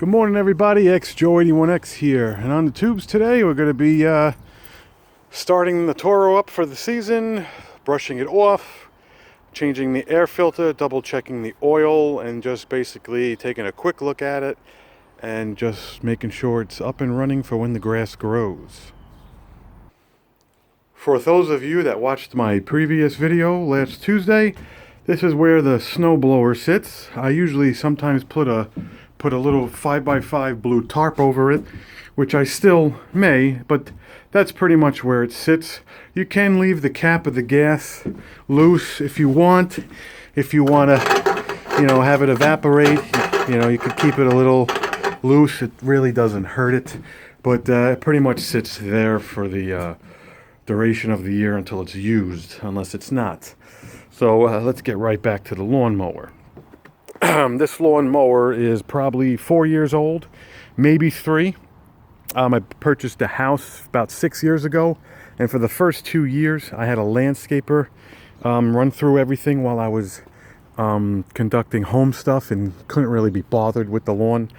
Good morning, everybody. XJoe81X here, and on the tubes today we're going to be starting the Toro up for the season, brushing it off, changing the air filter, double checking the oil, and just basically taking a quick look at it and just making sure it's up and running for when the grass grows. For those of you that watched my previous video last Tuesday, this is where the snowblower sits. I usually sometimes put a little 5x5 blue tarp over it, which I still may, but that's pretty much where it sits. You can leave the cap of the gas loose if you want. If you want to, have it evaporate, you could keep it a little loose. It really doesn't hurt it, but it pretty much sits there for the duration of the year until it's used, unless it's not. So let's get right back to the lawnmower. This lawnmower is probably 4 years old, maybe 3. I purchased a house about 6 years ago, and for the first 2 years I had a landscaper run through everything while I was conducting home stuff and couldn't really be bothered with the lawn.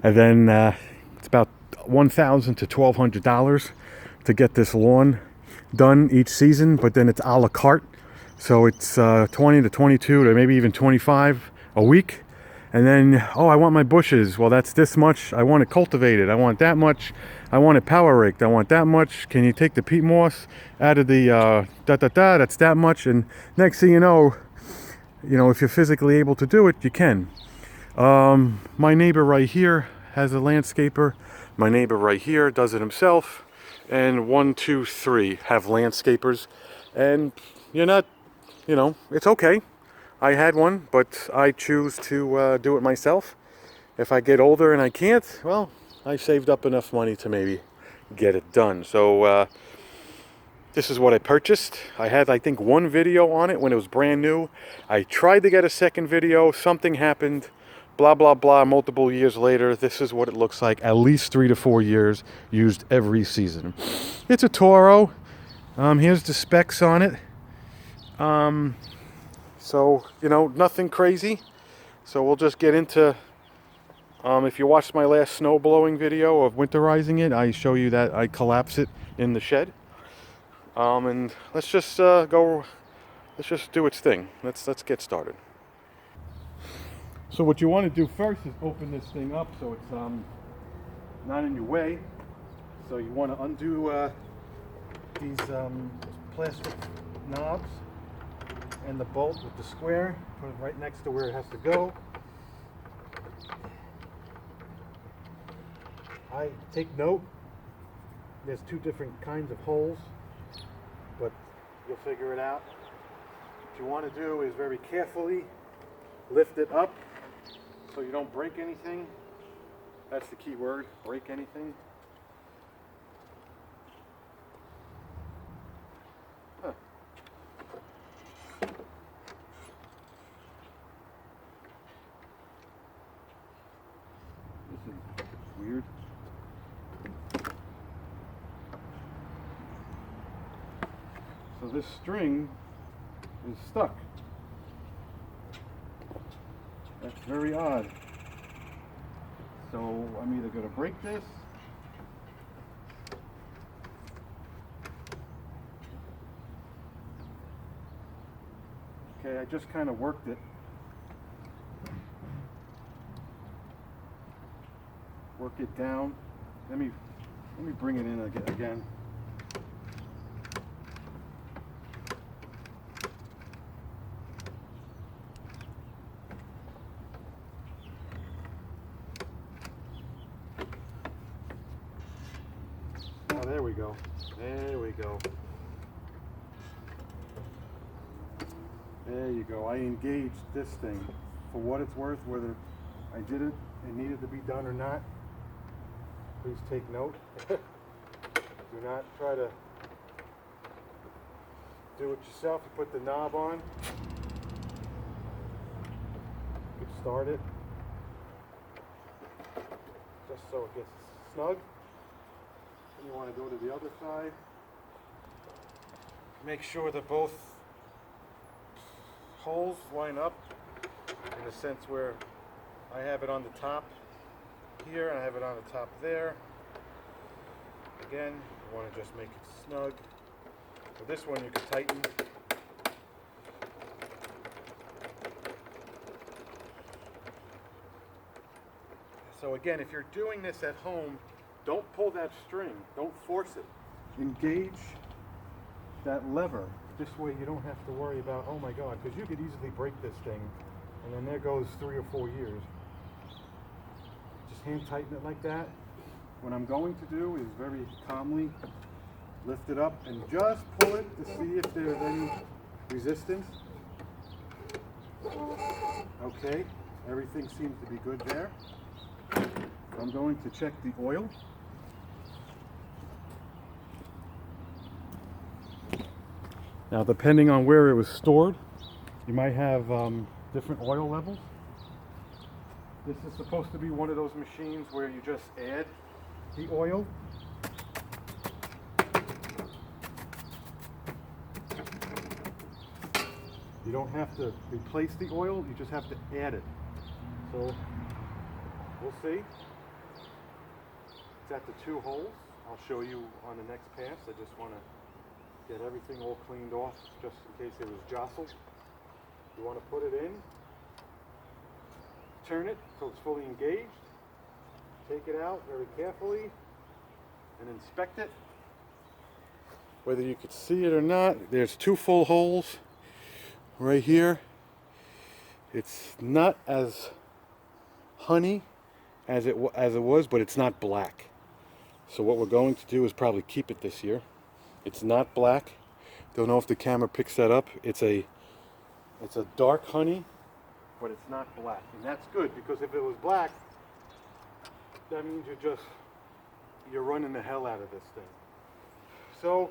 And then it's about $1,000 to $1,200 to get this lawn done each season, but then it's a la carte, so it's 20 to 22 to maybe even 25 a week. And then, I want my bushes. Well, that's this much. I want it cultivated. I want that much. I want it power raked. I want that much. Can you take the peat moss out of the that's that much? And next thing you know, if you're physically able to do it, you can. My neighbor right here has a landscaper. My neighbor right here does it himself. And 1, 2, 3 have landscapers. And you're not, it's okay. I had one, but I choose to do it myself. If I get older and I can't, well, I saved up enough money to maybe get it done. So this is what I purchased. I had, I think, one video on it when it was brand new. I tried to get a second video. Something happened. Blah, blah, blah. Multiple years later, this is what it looks like. At least 3 to 4 years used every season. It's a Toro. Here's the specs on it. So, nothing crazy. So we'll just get into, if you watched my last snow blowing video of winterizing it, I show you that I collapse it in the shed. And let's just let's just do its thing. Let's get started. So what you want to do first is open this thing up so it's not in your way. So you want to undo these plastic knobs and the bolt with the square, put it right next to where it has to go. I take note, there's 2 different kinds of holes, but you'll figure it out. What you want to do is very carefully lift it up so you don't break anything. That's the key word, break anything. Weird. So this string is stuck. That's very odd. So I'm either going to break this I just kind of worked it. Work it down. Let me bring it in again. Oh, there we go. There we go. There you go. I engaged this thing. For what it's worth, whether I did it and needed to be done or not, please take note. Do not try to do it yourself. You put the knob on. You can start it just so it gets snug. And you want to go to the other side. Make sure that both holes line up in the sense where I have it on the top here, and I have it on the top there. Again, you want to just make it snug. With this one you can tighten. So again, if you're doing this at home, don't pull that string, don't force it. Engage that lever. This way you don't have to worry about, oh my God, because you could easily break this thing, and then there goes 3 or 4 years. Just hand tighten it like that. What I'm going to do is very calmly lift it up and just pull it to see if there's any resistance. Okay, everything seems to be good there. I'm going to check the oil. Now, depending on where it was stored, you might have different oil levels. This is supposed to be one of those machines where you just add the oil. You don't have to replace the oil, you just have to add it. So, we'll see. It's at the 2 holes. I'll show you on the next pass. I just want to get everything all cleaned off just in case it was jostled. You want to put it in, turn it so it's fully engaged, take it out very carefully, and inspect it. Whether you could see it or not, there's 2 full holes right here. It's not as honey as it was, but it's not black. So what we're going to do is probably keep it this year. It's not black. Don't know if the camera picks that up. It's a dark honey, but it's not black, and that's good, because if it was black, that means you're running the hell out of this thing. So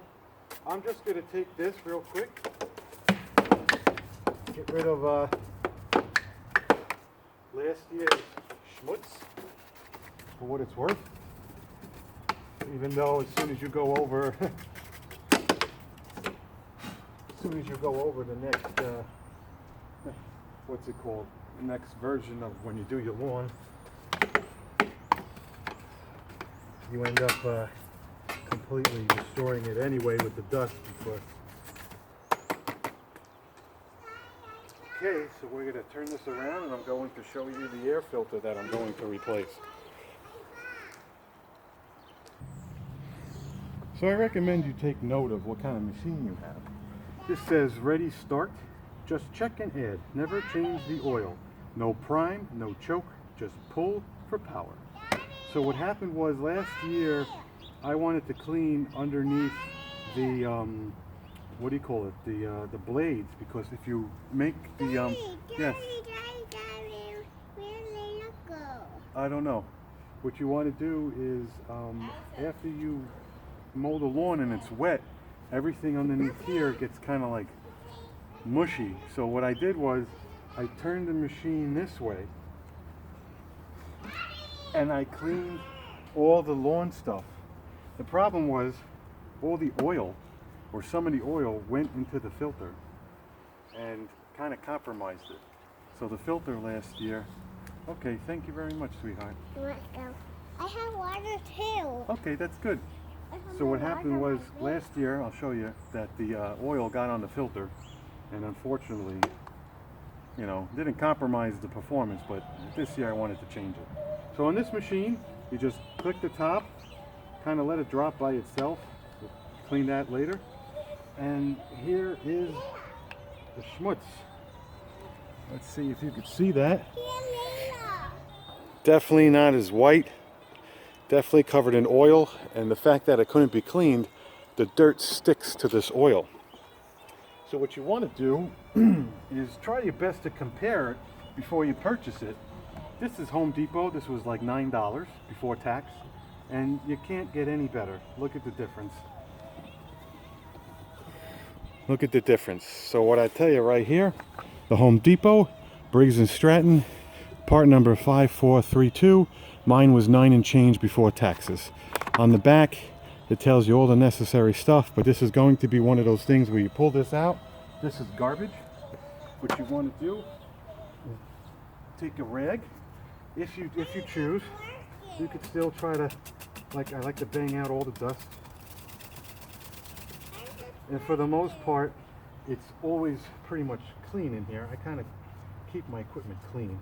I'm just going to take this real quick, get rid of last year's schmutz for what it's worth. Even though as soon as you go over the next what's it called? The next version of when you do your lawn, you end up completely destroying it anyway with the dust. Because okay, so we're going to turn this around, and I'm going to show you the air filter that I'm going to replace. So I recommend you take note of what kind of machine you have. This says ready start. Just check and add. Never change the oil. No prime, no choke, just pull for power. So what happened was last year I wanted to clean underneath the what do you call it? The blades, because if you make the yes. I don't know. What you want to do is after you mow the lawn and it's wet, everything underneath here gets kind of like mushy. So what I did was I turned the machine this way and I cleaned all the lawn stuff. The problem was all the oil, or some of the oil, went into the filter and kind of compromised it. So the filter last year, okay, thank you very much, sweetheart. You're welcome. I have water too. Okay, that's good. So what happened was last year, I'll show you, that the oil got on the filter, and unfortunately, you know, didn't compromise the performance, but this year I wanted to change it. So on this machine, you just click the top, kind of let it drop by itself. We'll clean that later. And here is the schmutz. Let's see if you can see that. Definitely not as white. Definitely covered in oil, and the fact that it couldn't be cleaned, the dirt sticks to this oil. So what you want to do is try your best to compare it before you purchase it. This is Home Depot. This was like $9 before tax, and you can't get any better. Look at the difference. Look at the difference. So what I tell you right here, the Home Depot, Briggs & Stratton, part number 5432. Mine was 9 and change before taxes. On the back, it tells you all the necessary stuff, but this is going to be one of those things where you pull this out. This is garbage. What you want to do is take a rag, if you choose, you could still try to, I like to bang out all the dust. And for the most part, it's always pretty much clean in here. I kind of keep my equipment clean.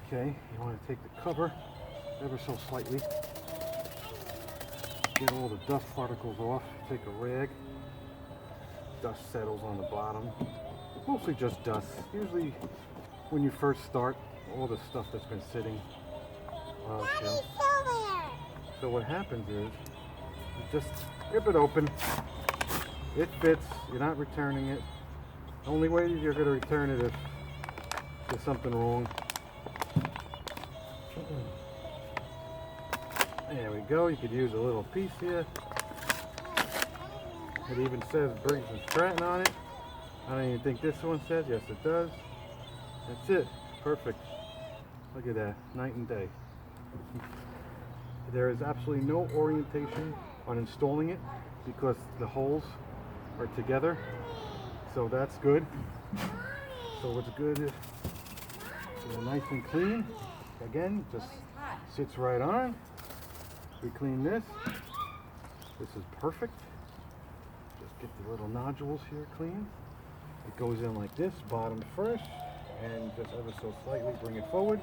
Okay, you want to take the cover ever so slightly. Get all the dust particles off. Take a rag. Dust settles on the bottom. Mostly just dust. Usually when you first start, all the stuff that's been sitting. Okay. So what happens is, you just rip it open. It fits. You're not returning it. The only way you're going to return it if there's something wrong. There we go. You could use a little piece here. It even says Briggs and Stratton on it. I don't even think this one says. Yes, it does. That's it. Perfect. Look at that. Night and day. There is absolutely no orientation on installing it because the holes are together. So that's good. So what's good is they're nice and clean. Again, just sits right on. We clean this. This is perfect. Just get the little nodules here clean. It goes in like this, bottom first, and just ever so slightly bring it forward.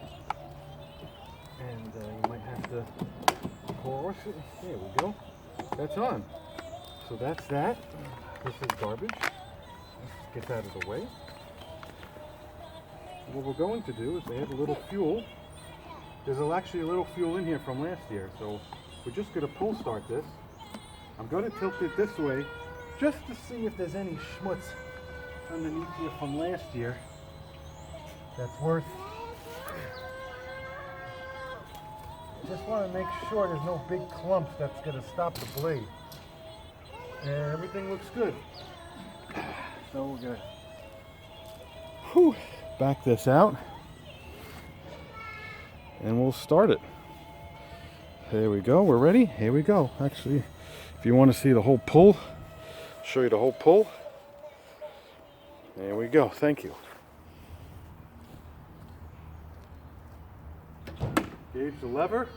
And you might have to course it. There we go. That's on. So that's that. This is garbage. Let's get that out of the way. What we're going to do is add a little fuel. There's actually a little fuel in here from last year, so we're just going to pull start this. I'm going to tilt it this way just to see if there's any schmutz underneath here from last year that's worth. Just want to make sure there's no big clumps that's going to stop the blade. And everything looks good. So we're going to back this out and we'll start it. Here we go. We're ready. Here we go. Actually, if you want to see the whole pull, I'll show you the whole pull. There we go. Thank you. Gauge the lever.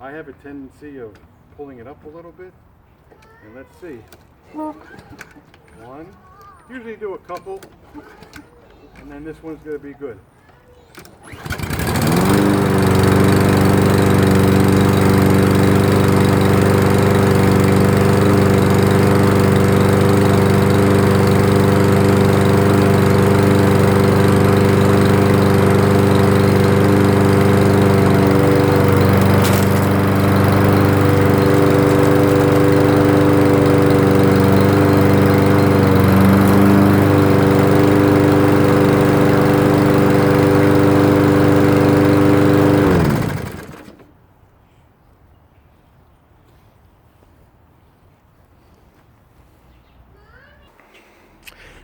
I have a tendency of pulling it up a little bit. And let's see. One. Usually do a couple. And then this one's going to be good.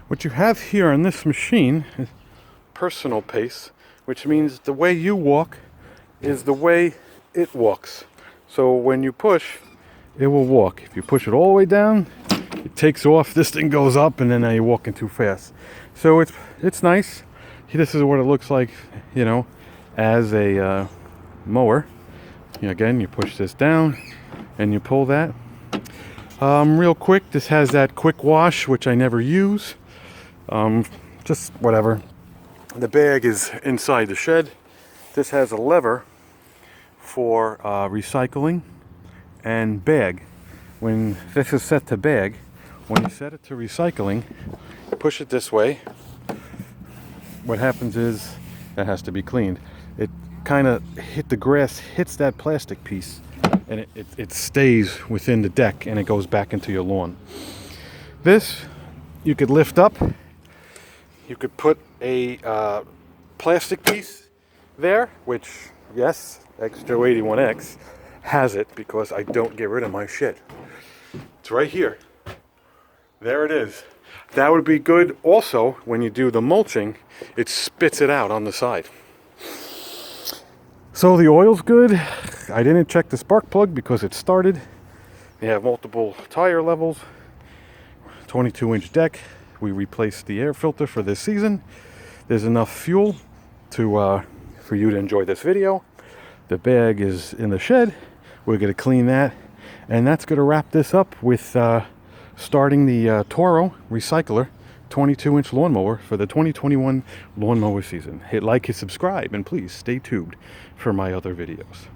What you have here on this machine is personal pace, which means the way you walk is the way it walks. So when you push, it will walk. If you push it all the way down, it takes off, this thing goes up, and then now you're walking too fast. So it's nice. This is what it looks like, you know, as a mower. Again, you push this down and you pull that. Real quick, this has that quick wash, which I never use. Just whatever. The bag is inside the shed. This has a lever for recycling and bag. When this is set to bag, when you set it to recycling, push it this way. What happens is that has to be cleaned. It kind of the grass hits that plastic piece, and it stays within the deck, and it goes back into your lawn. This you could lift up. You could put a plastic piece there, which, yes, Extra 81X has it because I don't get rid of my shit. It's right here. There it is. That would be good also when you do the mulching. It spits it out on the side. So the oil's good. I didn't check the spark plug because it started. They have multiple tire levels. 22-inch deck. We replaced the air filter for this season. There's enough fuel to for you to enjoy this video. The bag is in the shed. We're going to clean that. And that's going to wrap this up with starting the Toro Recycler 22-inch lawnmower for the 2021 lawnmower season. Hit like, hit subscribe, and please stay tuned for my other videos.